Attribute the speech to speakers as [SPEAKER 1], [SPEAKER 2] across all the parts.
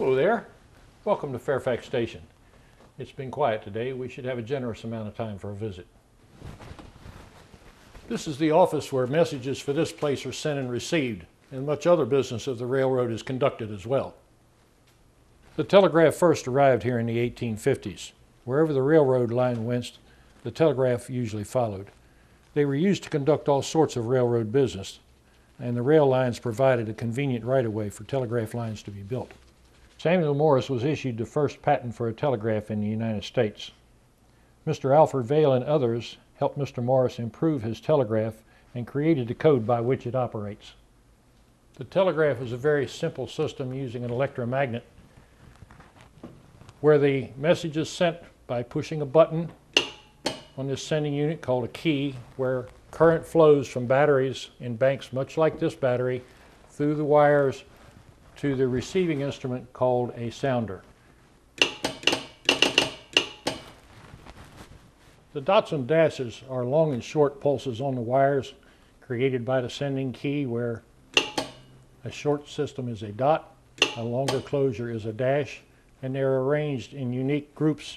[SPEAKER 1] Hello there. Welcome to Fairfax Station. It's been quiet today. We should have a generous amount of time for a visit. This is the office where messages for this place are sent and received, and much other business of the railroad is conducted as well. The telegraph first arrived here in the 1850s. Wherever the railroad line went, the telegraph usually followed. They were used to conduct all sorts of railroad business, and the rail lines provided a convenient right-of-way for telegraph lines to be built. Samuel Morse was issued the first patent for a telegraph in the United States. Mr. Alfred Vail and others helped Mr. Morse improve his telegraph and created the code by which it operates. The telegraph is a very simple system using an electromagnet where the message is sent by pushing a button on this sending unit called a key, where current flows from batteries in banks much like this battery through the wires to the receiving instrument called a sounder. The dots and dashes are long and short pulses on the wires created by the sending key, where a short system is a dot, a longer closure is a dash, and they're arranged in unique groups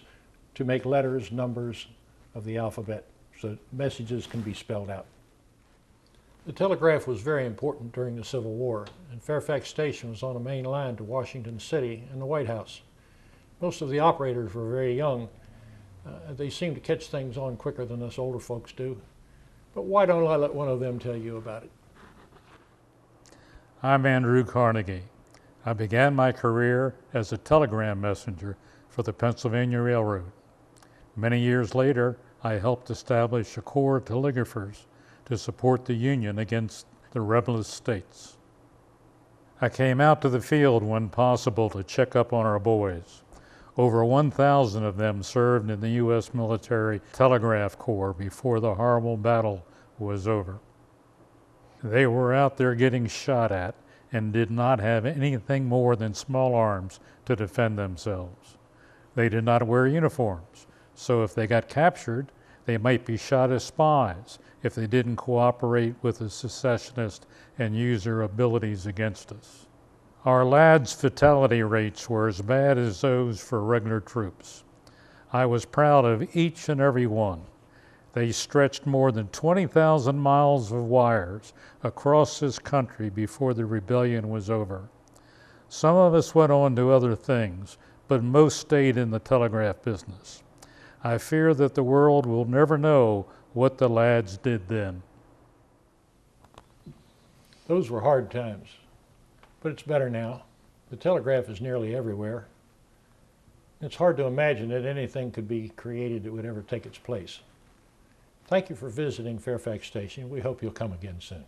[SPEAKER 1] to make letters, numbers of the alphabet, so messages can be spelled out. The telegraph was very important during the Civil War, and Fairfax Station was on a main line to Washington City and the White House. Most of the operators were very young. They seem to catch things on quicker than us older folks do. But why don't I let one of them tell you about it?
[SPEAKER 2] I'm Andrew Carnegie. I began my career as a telegram messenger for the Pennsylvania Railroad. Many years later, I helped establish a corps of telegraphers to support the Union against the rebellious states. I came out to the field when possible to check up on our boys. Over 1,000 of them served in the U.S. military telegraph corps before the horrible battle was over. They were out there getting shot at and did not have anything more than small arms to defend themselves. They did not wear uniforms, so if they got captured, they might be shot as spies if they didn't cooperate with the secessionists and use their abilities against us. Our lads' fatality rates were as bad as those for regular troops. I was proud of each and every one. They stretched more than 20,000 miles of wires across this country before the rebellion was over. Some of us went on to other things, but most stayed in the telegraph business. I fear that the world will never know what the lads did then.
[SPEAKER 1] Those were hard times, but it's better now. The telegraph is nearly everywhere. It's hard to imagine that anything could be created that would ever take its place. Thank you for visiting Fairfax Station. We hope you'll come again soon.